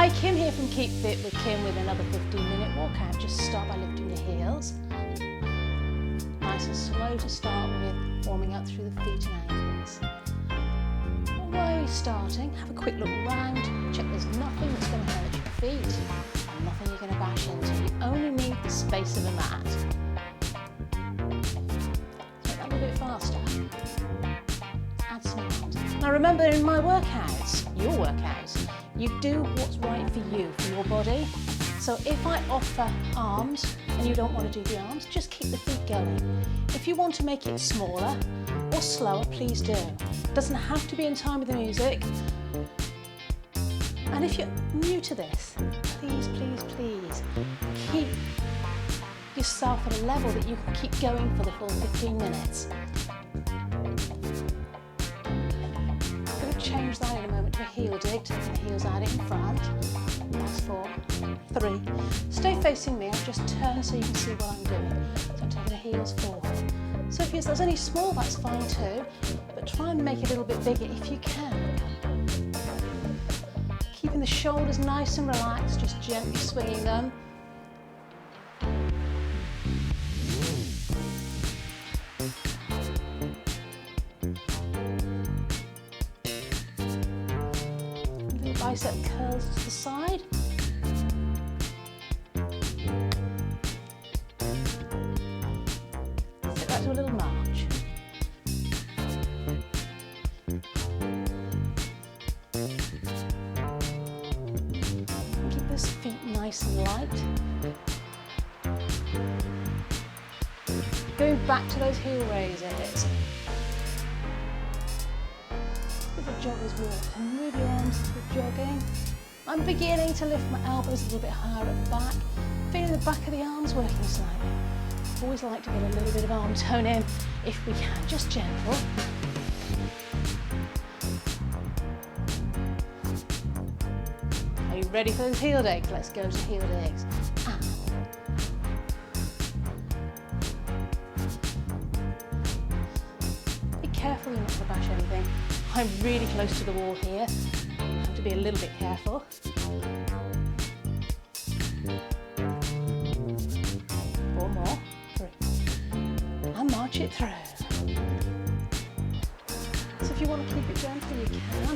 Hi, Kim here from Keep Fit with Kim with another 15-minute workout. Just start by lifting the heels. Nice and slow to start with, warming up through the feet and ankles. And while you're starting, have a quick look around, check there's nothing that's going to hurt your feet and nothing you're going to bash into. You only need the space of a mat. Make that a little bit faster. Add some arms. Now remember, in my workouts, your workouts, you do what's right for you, for your body. So if I offer arms and you don't want to do the arms, just keep the feet going. If you want to make it smaller or slower, please do. It doesn't have to be in time with the music. And if you're new to this, please, please, please keep yourself at a level that you can keep going for the full 15 minutes. Change that in a moment to a heel dig, taking the heels out in front. Last 4, 3. Stay facing me, I'll just turn so you can see what I'm doing. So I'm taking the heels forward. So if there's any small, that's fine too, but try and make it a little bit bigger if you can. Keeping the shoulders nice and relaxed, just gently swinging them. Bicep curls to the side. Take that to a little march. And keep those feet nice and light. Going back to those heel raises. Jogger's walk and move your arms through jogging. I'm beginning to lift my elbows a little bit higher at the back, feeling the back of the arms working slightly. Always like to get a little bit of arm tone in if we can, just gentle. Are you ready for those heel digs? Let's go to heel digs. Be careful you're not going to bash anything. I'm really close to the wall here. I have to be a little bit careful. 4 more. 3. And march it through. So if you want to keep it gentle, you can.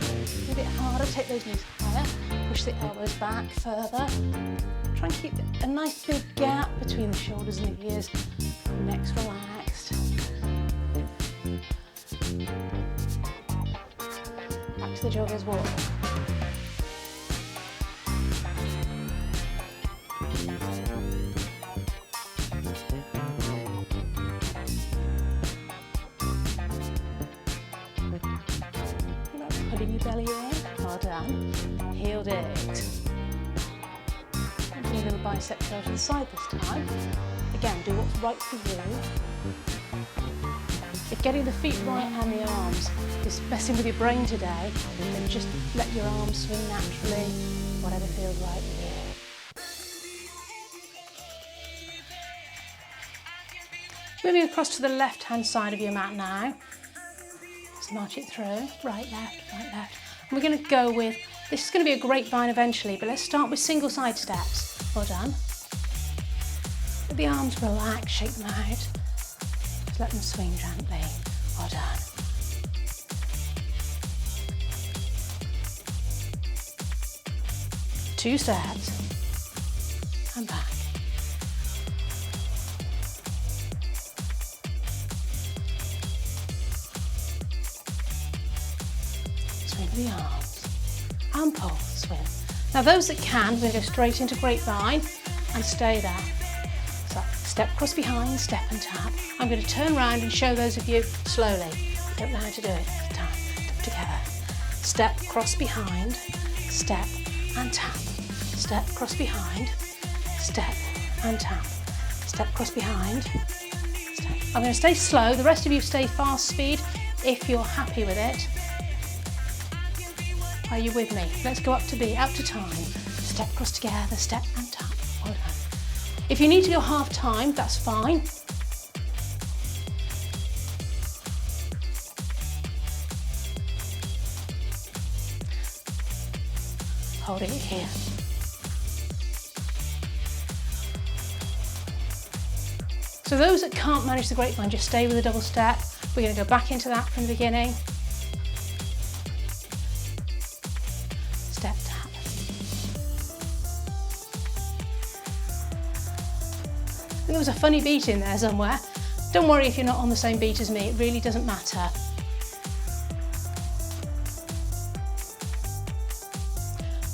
A bit harder, take those knees higher. Push the elbows back further. Try and keep a nice big gap between the shoulders and the ears. Neck's relaxed. To the jogger's walk. Putting your belly in, well done. Heel digs. And do a little bicep curl to the side this time. Again, do what's right for you. If getting the feet right and the arms is messing with your brain today, then just let your arms swing naturally, whatever feels right with you. Moving across to the left-hand side of your mat now. Let's march it through, right, left, right, left. And we're going to go with, this is going to be a grapevine eventually, but let's start with single side steps. Well done. Let the arms relax, shake them out. Let them swing gently. Well done. Two steps. And back. Swing with the arms. And pull, swing. Now those that can, we're going to go straight into grapevine and stay there. So step cross behind, step and tap. I'm going to turn around and show those of you slowly. Don't know how to do it. Time. Step together. Step cross behind, step and tap. Step cross behind, step and tap. Step cross behind, step. I'm going to stay slow. The rest of you stay fast speed if you're happy with it. Are you with me? Let's go up to beat, out to time. Step cross together, step and tap. Well done. If you need to go half time, that's fine. Holding it here. So those that can't manage the grapevine, just stay with the double step. We're going to go back into that from the beginning. Step, tap. And there was a funny beat in there somewhere. Don't worry if you're not on the same beat as me, it really doesn't matter.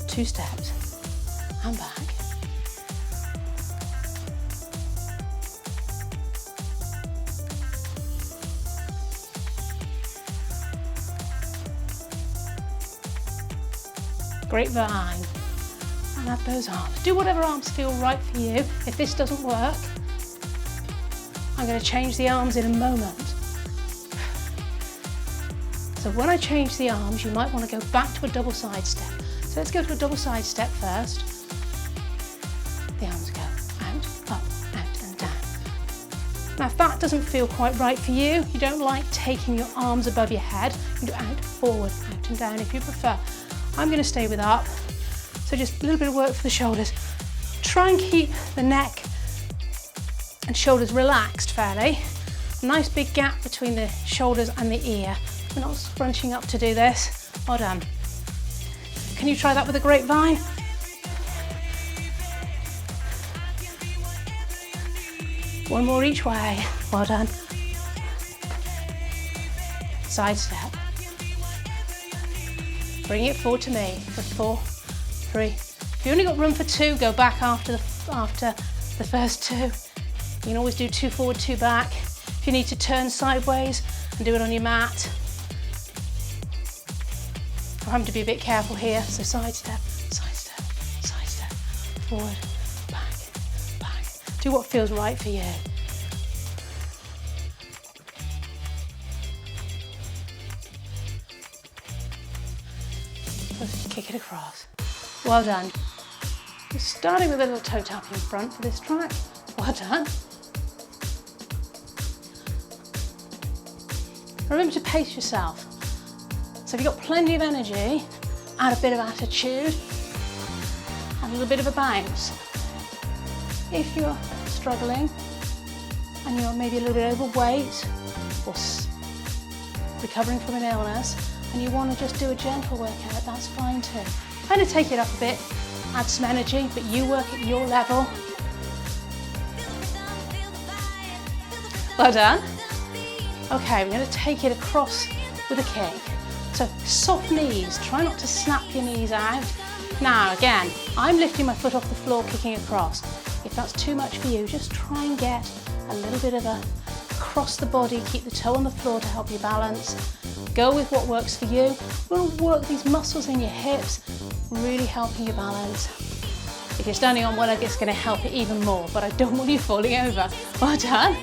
Two steps, and back. Grapevine, and add those arms. Do whatever arms feel right for you. If this doesn't work, I'm going to change the arms in a moment. So when I change the arms, you might want to go back to a double side step. So let's go to a double side step first. The arms go out, up, out and down. Now if that doesn't feel quite right for you, you don't like taking your arms above your head, you can do out, forward, out and down if you prefer. I'm going to stay with up, so just a little bit of work for the shoulders. Try and keep the neck and shoulders relaxed fairly. A nice big gap between the shoulders and the ear. We're not scrunching up to do this. Well done. Can you try that with a grapevine? One more each way. Well done. Side step. Bring it forward to me for 4, 3. If you only got room for 2, go back after the first 2. You can always do 2 forward, 2 back. If you need to turn sideways and do it on your mat. I'm having to be a bit careful here. So side step, side step, side step, forward, back, back. Do what feels right for you. Kick it across. Well done. You're starting with a little toe tap in front for this track. Well done. Remember to pace yourself. So if you've got plenty of energy, add a bit of attitude, and a little bit of a bounce. If you're struggling and you're maybe a little bit overweight or recovering from an illness, and you want to just do a gentle workout, that's fine too. Kind of take it up a bit, add some energy, but you work at your level. Well done. Okay, we're going to take it across with a kick. So soft knees, try not to snap your knees out. Now again, I'm lifting my foot off the floor, kicking across. If that's too much for you, just try and get a little bit of a across the body, keep the toe on the floor to help you balance. Go with what works for you. We want to work these muscles in your hips, really helping you balance. If you're standing on one leg, it's going to help it even more, but I don't want you falling over. Well done.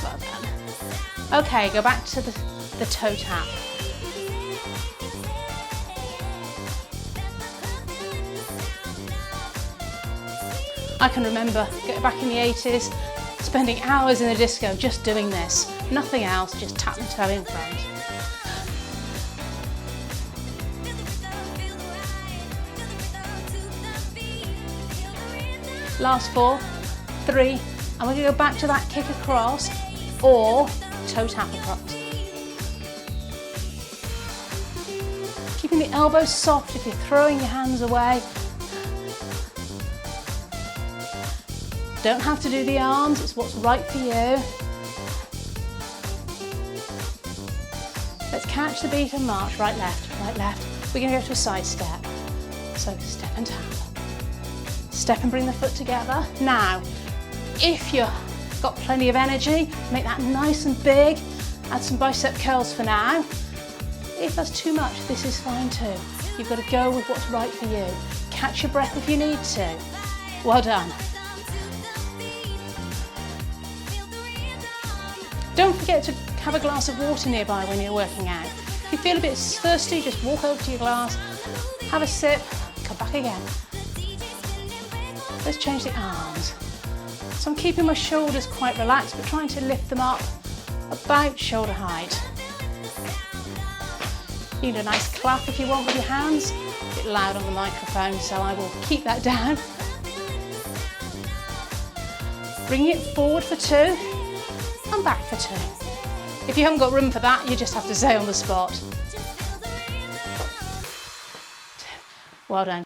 Well done. Okay, go back to the toe tap. I can remember back in the 80s, spending hours in the disco just doing this. Nothing else, just tap the toe in front. Last 4, 3, and we're going to go back to that kick across or toe tap across. Keeping the elbows soft if you're throwing your hands away. Don't have to do the arms, it's what's right for you. Let's catch the beat and march, right, left, right, left. We're going to go to a side step. So step and tap. Step and bring the foot together. Now, if you've got plenty of energy, make that nice and big. Add some bicep curls for now. If that's too much, this is fine too. You've got to go with what's right for you. Catch your breath if you need to. Well done. Don't forget to have a glass of water nearby when you're working out. If you feel a bit thirsty, just walk over to your glass, have a sip, come back again. Let's change the arms. So I'm keeping my shoulders quite relaxed, but trying to lift them up about shoulder height. You need a nice clap if you want with your hands. A bit loud on the microphone, so I will keep that down. Bring it forward for 2 and back for 2. If you haven't got room for that, you just have to stay on the spot. Well done.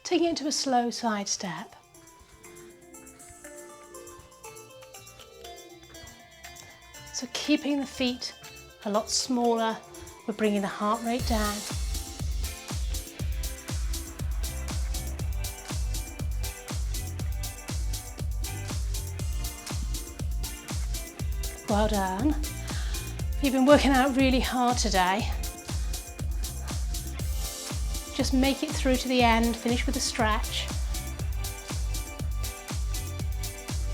Taking it to a slow side step. So keeping the feet a lot smaller, we're bringing the heart rate down. Well done. You've been working out really hard today. Just make it through to the end, finish with a stretch.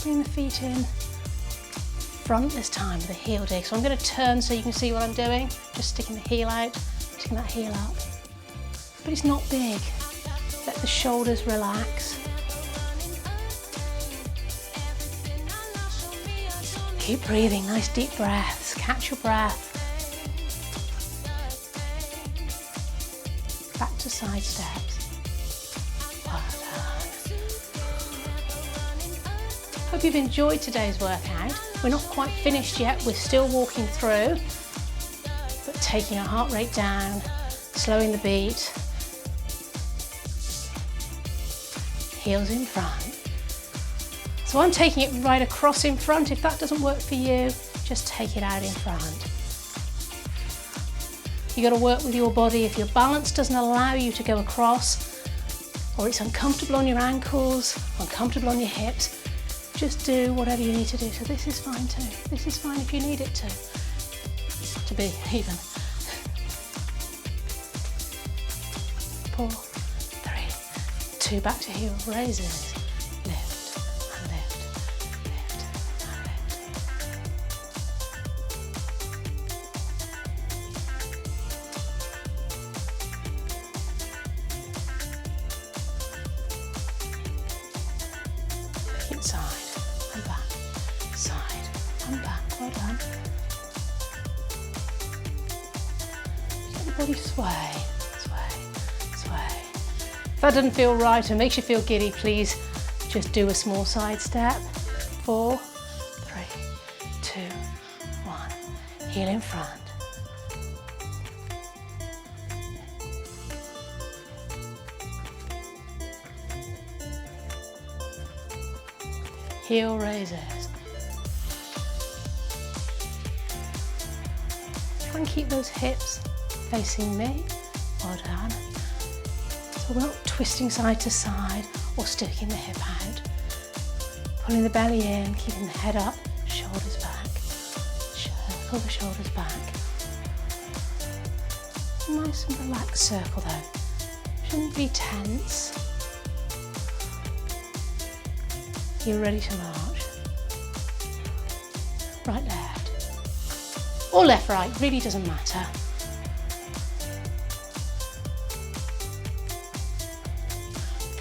Bring the feet in. Front this time with a heel dig. So I'm going to turn so you can see what I'm doing. Just sticking the heel out, sticking that heel up. But it's not big. Let the shoulders relax. Keep breathing, nice deep breaths. Catch your breath. Back to side steps. Well done. Hope you've enjoyed today's workout. We're not quite finished yet, we're still walking through, but taking our heart rate down, slowing the beat, heels in front. So I'm taking it right across in front. If that doesn't work for you, just take it out in front. You've got to work with your body. If your balance doesn't allow you to go across, or it's uncomfortable on your ankles, uncomfortable on your hips, just do whatever you need to do. So this is fine too. This is fine if you need it to be even. 4, 3, 2, back to heel raises. Lift and lift, lift and lift. Inside. Side and back, well done. Let the body sway, sway, sway. If that doesn't feel right or makes you feel giddy, please just do a small side step. 4, 3, 2, 1. Heel in front. Heel raises. Try and keep those hips facing me. Well done. So we're not twisting side to side or sticking the hip out. Pulling the belly in, keeping the head up, shoulders back. Pull the shoulders back. Nice and relaxed circle though. Shouldn't be tense. You're ready to march. Right, left. Or left, right, really doesn't matter.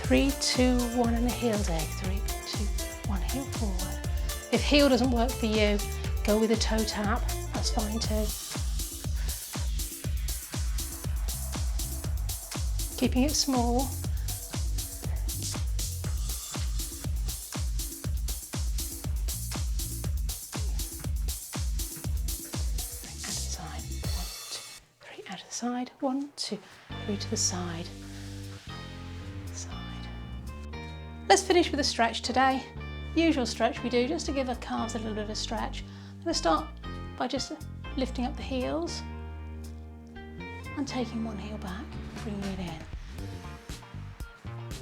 Three, 2, 1 and a heel dig. 3, 2, 1, heel forward. If heel doesn't work for you, go with a toe tap, that's fine too. Keeping it small. Side, 1, 2, 3 to the side, side. Let's finish with a stretch today. Usual stretch we do just to give our calves a little bit of a stretch. I'm going to start by just lifting up the heels and taking one heel back, bringing it in.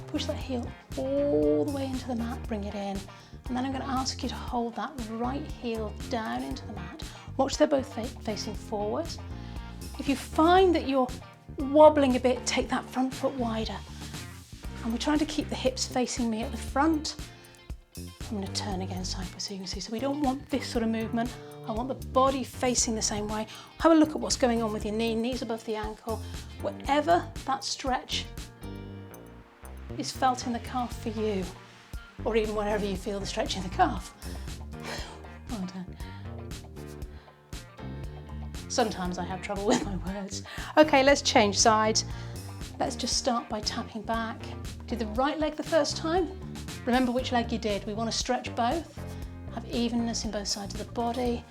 Push that heel all the way into the mat, bring it in, and then I'm going to ask you to hold that right heel down into the mat. Watch they're both facing forward. If you find that you're wobbling a bit, take that front foot wider. And we're trying to keep the hips facing me at the front. I'm going to turn again sideways so you can see. So we don't want this sort of movement. I want the body facing the same way. Have a look at what's going on with your knee, knees above the ankle. Whatever that stretch is felt in the calf for you, or even wherever you feel the stretch in the calf. Well done. Sometimes I have trouble with my words. Okay, let's change sides. Let's just start by tapping back. Do the right leg the first time. Remember which leg you did. We want to stretch both, have evenness in both sides of the body.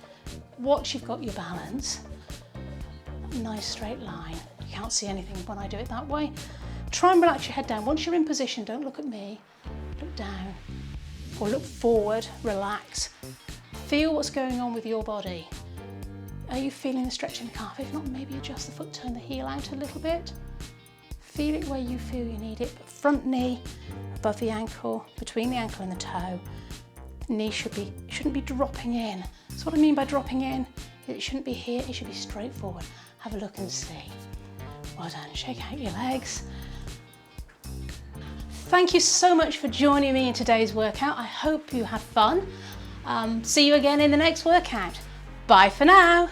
Watch you've got your balance. Nice straight line. You can't see anything when I do it that way. Try and relax your head down. Once you're in position, don't look at me. Look down or look forward, relax. Feel what's going on with your body. Are you feeling the stretch in the calf? If not, maybe adjust the foot, turn the heel out a little bit. Feel it where you feel you need it. Front knee above the ankle, between the ankle and the toe. Knee shouldn't be dropping in. So what I mean by dropping in, it shouldn't be here, it should be straight forward. Have a look and see. Well done, shake out your legs. Thank you so much for joining me in today's workout. I hope you had fun. See you again in the next workout. Bye for now.